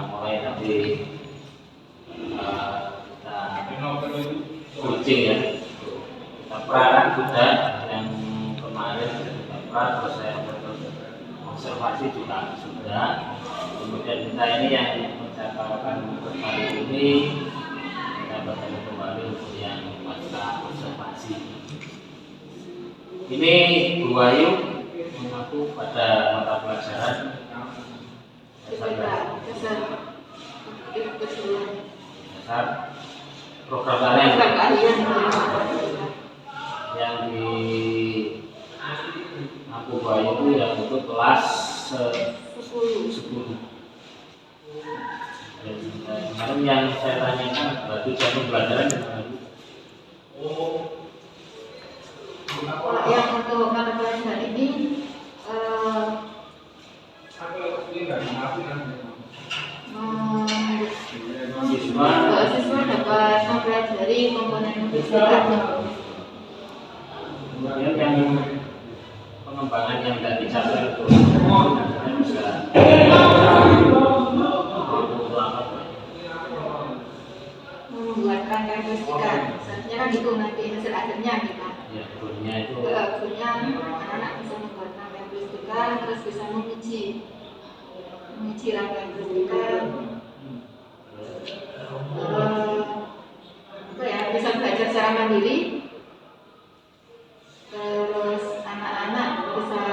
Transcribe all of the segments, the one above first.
mulai dari kita coaching ya, kita prakan sudah yang kemarin kita pra, terus saya observasi juga sudah. Kemudian kita ini yang mencatatkan kali ini kita bertemu kembali untuk yang masa observasi. Ini Bu Ayu mengaku pada mata pelajaran dasar program kalian yang di aku Bu Ayu itu yang untuk kelas 10. Kemarin yang saya tanyakan berarti jam pembelajaran yang untuk mata pelajaran ini siswa dapat mempelajari komponen fisika. Kemudian yang pengembangan yang tidak dicapai itu bisa membuat rangkaian fisika. Seharusnya kan itu nanti hasil akhirnya kita. Ya, gurunya itu. Gurunya anak-anak bisa membuat rangkaian fisika, terus bisa menguji rangkaian fisika. Bisa belajar secara mandiri. Terus anak-anak bisa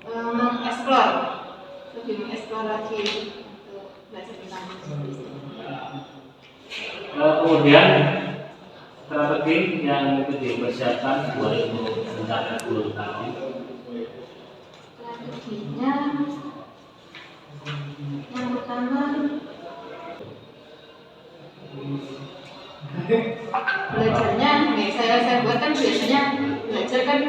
mengeksplor, lebih mengeksplor lagi untuk belajar tentang kemudian strategi yang itu dipersiapkan 2020 tadi. Strateginya yang pertama belajarnya, saya buat kan biasanya belajar kan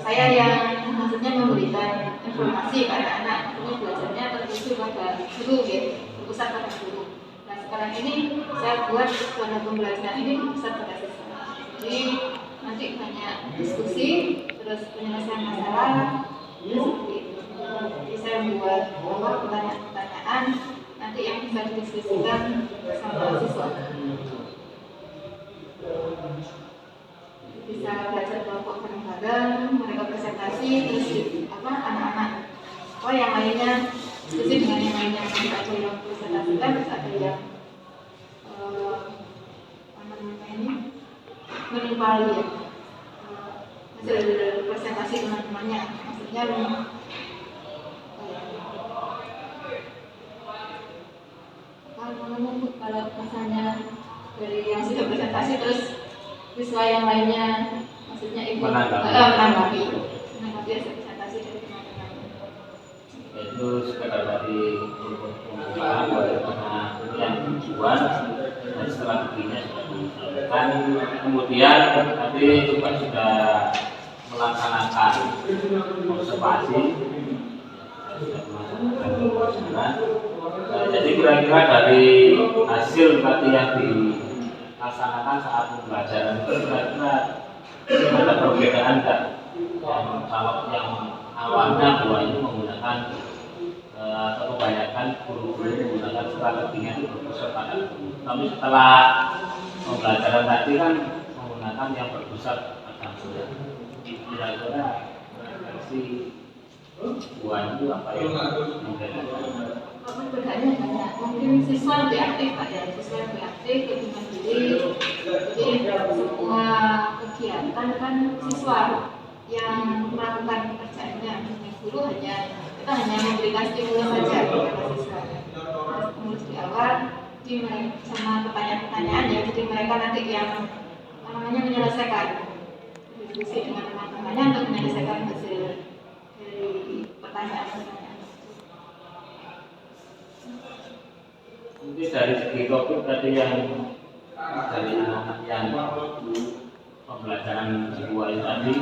saya yang maksudnya memberikan informasi ke anak-anak, maksudnya belajarnya tertuju pada guru ya, berpusat pada guru. Nah sekarang ini saya buat zona pembelajaran ini berpusat pada siswa. Jadi nanti banyak diskusi, terus penyelesaian masalah, seperti itu. Jadi saya buat pertanyaan-pertanyaan nanti yang bisa didiskusikan sama siswa. Bisa belajar kelompok bareng-bareng, mereka presentasi, terus anak-anak yang lainnya diskusi dengan yang lainnya, nanti ada yang presentasikan, terus ada yang menimpali ya, hasil presentasi teman-temannya, maksudnya kalau misalnya dari yang sudah presentasi terus siswa yang lainnya maksudnya ikut menanggapi hasil presentasi dari teman-teman. Itu sekedar dari pembukaan bagaimana yang tujuan dan strateginya sudah disampaikan. Kemudian tadi juga sudah melaksanakan observasi, sudah melaksanakan pembelajaran. Jadi kira-kira dari hasil tadi yang dilaksanakan saat pembelajaran itu kira-kira ada perbedaan enggak? Kalau yang awalnya bahwa itu menggunakan atau kebanyakan guru-guru menggunakan strateginya itu berpusat pada guru. Tapi setelah pembelajaran tadi kan menggunakan yang berpusat pada guru. Kira-kira versi buah itu apa yang membedakan? Perbedaannya banyak, mungkin siswa lebih aktif lebih aktif, lebih mandiri. Jadi semua kegiatan kan siswa yang melakukan pekerjaannya, guru kita hanya memberikan stimulus saja kepada siswa. Stimulus di awal, sama pertanyaan-pertanyaan ya, jadi mereka nanti yang menyelesaikan diskusi dengan teman-temannya untuk menyelesaikan hasil dari pertanyaan-pertanyaan. Mungkin dari segi topik tadi yang dari anak-anak yang pembelajaran sebuah itu tadi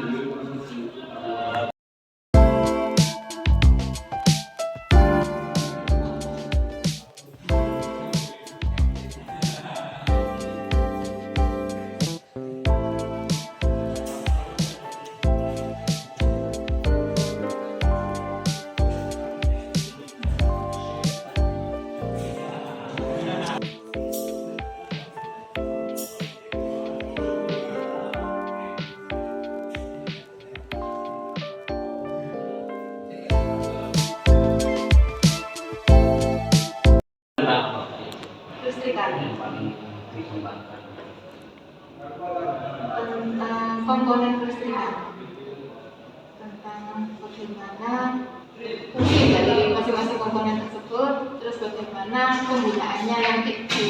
bagaimana penggunaannya nanti di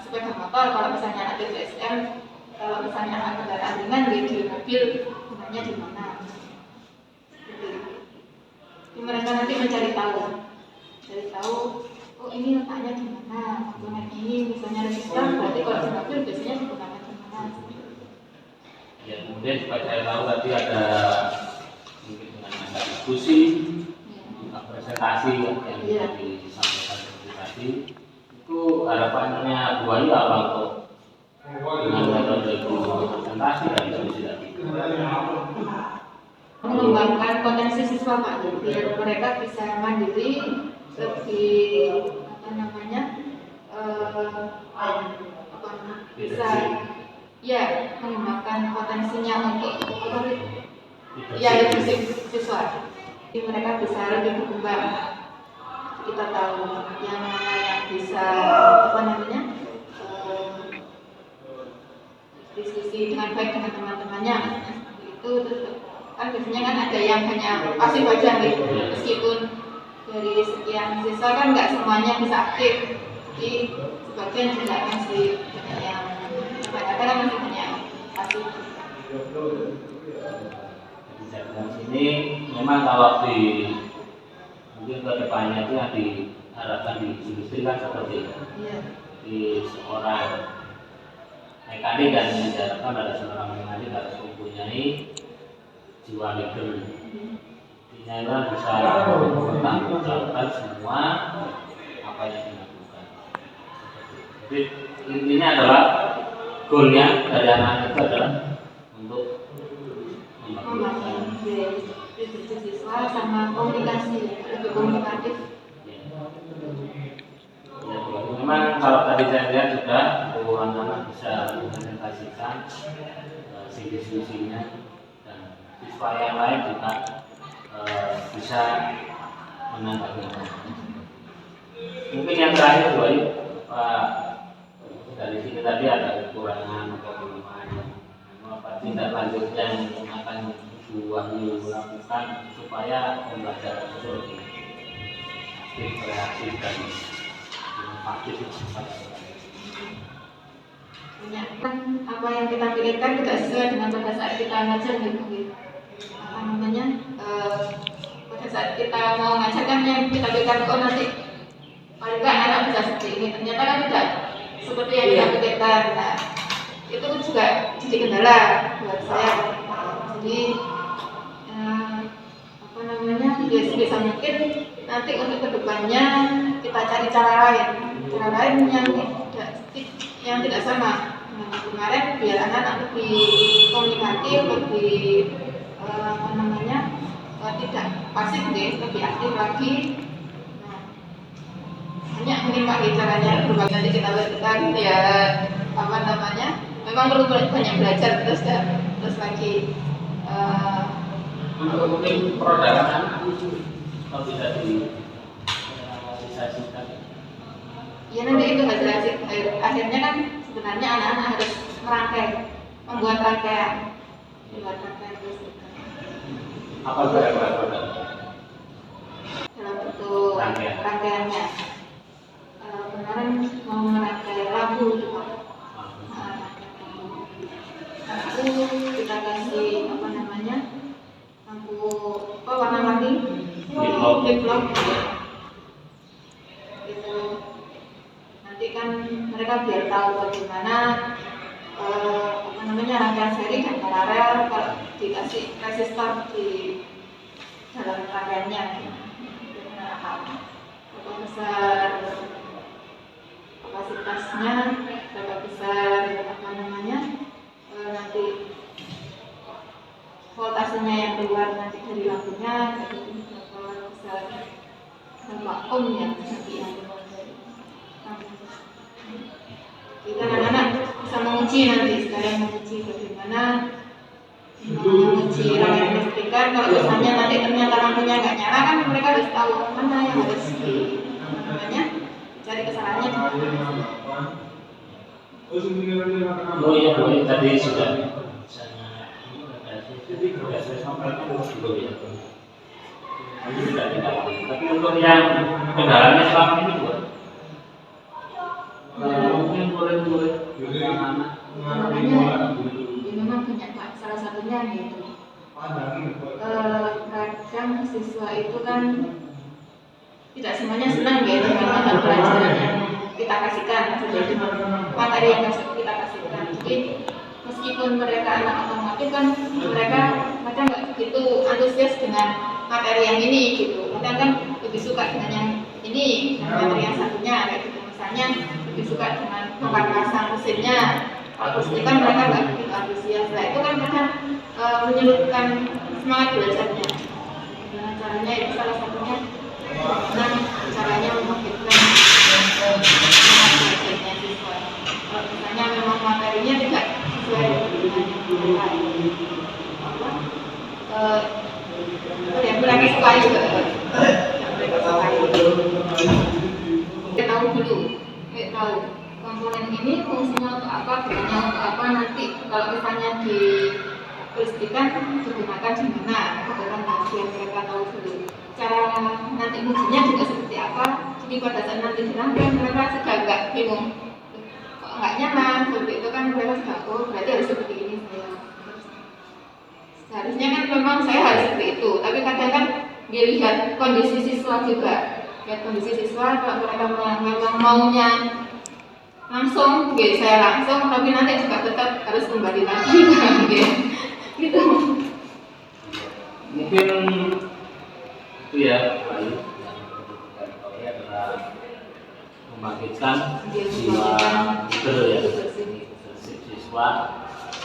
sepeda motor. Kalau misalnya anak BPSM, kalau misalnya anak kendaraan ringan di mobil, gunanya di mana? Gitu. Jadi mereka nanti mencari tahu, oh ini letaknya di mana, komponen ini misalnya resistor, berarti kalau di mobil biasanya digunakan di mana? Ya, kemudian supaya saya tahu tadi ada mungkin dengan ada diskusi, presentasi yang disampaikan seperti tadi, itu harapannya Bu Ayu apa untuk dengan metode presentasi dan diskusi tadi? Mengembangkan potensi siswa Pak, biar mereka bisa mandiri, lebih bisa ya mengembangkan potensinya untuk lebih siswa. Jadi mereka bisa lebih berkembang. Kita tahu yang mana yang bisa diskusi dengan baik dengan teman-temannya. Itu kan biasanya kan ada yang hanya pasif aja gitu, meskipun dari sekian siswa kan nggak semuanya bisa aktif, jadi sebagian juga masih banyak yang kadang-kadang masih banyak pasif. Di sini memang kalau di mungkin ke depannya itu yang diharapkan di industri kan seperti itu. Di seorang mekanik dan diharapkan ada seorang mekanik harus mempunyai jiwa leader. Intinya bisa mempertanggungjawabkan semua apa yang dilakukan. Jadi intinya adalah goalnya dari anak itu adalah untuk membangun siswa sama komunikasi, lebih komunikatif. Ya, memang kalau tadi saya lihat juga anak-anak bisa mempresentasikan diskusinya dan siswa yang lain juga bisa menanggapinya. Mungkin yang terakhir Bu Ayu, dari sini tadi ada kekurangan atau kelemahan apa tindak lanjut yang akan Bu Ayu lakukan supaya pembelajaran itu lebih aktif, kreatif dan inovatif. Kan apa yang kita pikirkan tidak sesuai dengan pada saat kita ngajar gitu. Pada saat kita mau ngajar kan yang kita pikirkan oh nanti paling nggak anak bisa seperti ini, ternyata kan tidak seperti yang kita pikirkan. Nah, itu juga jadi kendala buat saya. Jadi bisa mungkin nanti untuk kedepannya kita cari cara lain yang tidak sama dengan kemarin, biar anak lebih komunikatif, lebih tidak pasif deh, lebih aktif lagi. Nah, banyak mungkin Pak caranya berbagai, nanti kita lakukan ya memang perlu banyak belajar terus lagi. Mungkin perodakan kalau bisa direalisasikan. Ya nanti itu hasil akhirnya kan sebenarnya anak-anak harus membuat rangkaian terus. Apa produk? Dalam bentuk rangkaiannya. Kemarin mau merangkai lagu juga. Lagu kita kasih lampu warna-warni, flip-flop. Gitu. Nanti kan mereka biar tahu bagaimana rangkaian seri dan paralel kalau dikasih resistor di dalam rangkaiannya. Berapa besar kapasitasnya, berapa besar nanti voltasenya yang keluar nanti dari lampunya, berapa besar berapa ohm ya nanti yang keluar dari lampu. Kita anak-anak bisa menguji nanti, sekarang menguji bagaimana menguji rangkaian listrikan. Kalau misalnya nanti ternyata lampunya nggak nyala kan mereka harus tahu mana yang harus cari kesalahannya. Oh iya Bu, tadi sudah saya sampaikan dulu ya. Itu tidak kita lakukan. Tapi untuk yang kendalanya selama ini buat mungkin boleh anak-anak. Makanya ya memang banyak Pak. Salah satunya gitu. Kadang siswa itu kan tidak semuanya senang ya dengan mata pelajaran yang kita kasihkan, maksudnya dengan materi yang kita kasihkan. Jadi meskipun mereka anak otomotif kan mereka kadang nggak begitu antusias dengan materi yang ini gitu. Kadang kan lebih suka dengan yang ini, dengan materi yang satunya kayak gitu. Misalnya lebih suka dengan pemanasan mesinnya. Kalau kan mereka nggak begitu antusias. Nah itu kan kadang menyebutkan semangat belajarnya. Dengan caranya itu salah satunya nah caranya membangkitkan semangat belajarnya siswa. Kalau misalnya memang materinya tidak sesuai dengan yang mereka sukai juga, yang mereka sukai. Kita tahu dulu, kita tahu komponen ini fungsinya untuk apa, gunanya untuk apa, nanti kalau misalnya dituliskan digunakan di mana, biar mereka tahu dulu. Cara nanti ujinya juga seperti apa, jadi pada saat nanti dirangkai mereka sudah agak bingung, kok nggak nyaman, seperti itu kan mereka sudah, oh berarti harus seperti ini saya. Seharusnya kan memang saya harus seperti itu, tapi kadang kan dia lihat kondisi siswa juga, lihat kondisi siswa, kalau mereka memang maunya langsung, saya langsung, tapi nanti juga tetap harus kembali lagi, gitu. Mungkin itu ya Bayu yang adalah membangkitkan jiwa leader ya, leadership siswa,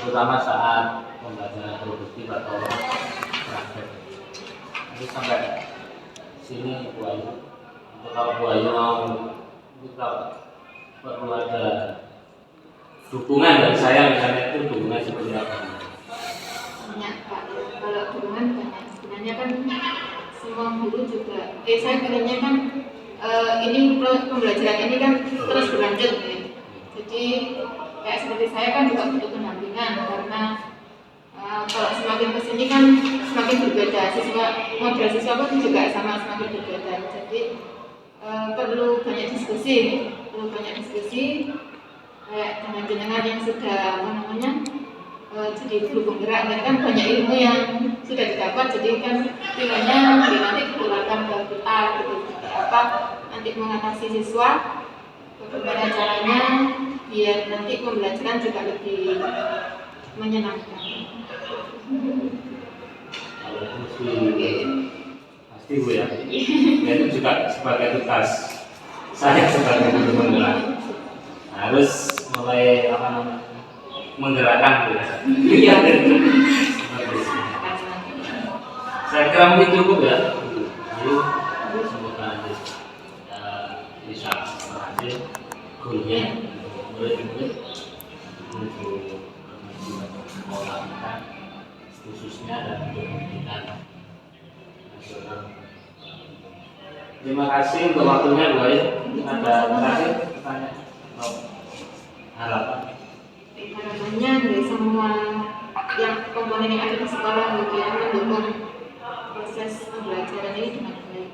terutama saat pembelajaran produktif atau praktek. Ini sampai sini Bu Ayu. Untuk kalau Bu Ayu mau kita perlu ada dukungan dari saya, misalnya itu dukungan seperti apa? Banyak Pak, kalau dukungan banyak. Sebenarnya kan semua guru juga, saya pengennya kan ini pembelajaran ini kan terus berlanjut ya. Jadi kayak seperti saya kan juga butuh pendampingan karena kalau semakin kesini kan semakin berbeda, model siswa pun juga sama semakin berbeda. Jadi perlu banyak diskusi kayak dengan jenengan yang sudah jadi guru penggerak, dan kan banyak ilmu yang sudah didapat, jadi kan tinggalnya nanti ditularkan ke kita gitu, seperti apa nanti mengatasi siswa, bagaimana caranya biar nanti pembelajaran juga lebih menyenangkan. Pasti Bu ya. Dan itu juga sebagai tugas saya sebagai guru penggerak harus mulai menggerakkan Bu ya. Iya. Saya kira mungkin cukup ya. Jadi semoga nanti bisa berhasil gurunya, murid-murid untuk sekolah kita khususnya dan untuk pendidikan nasional. Terima kasih untuk waktunya Bu Ayu. Ada terakhir pertanyaan atau harapan? Harapannya dari semua yang komponen yang ada di sekolah yang mendukung proses pembelajaran ini dengan baik.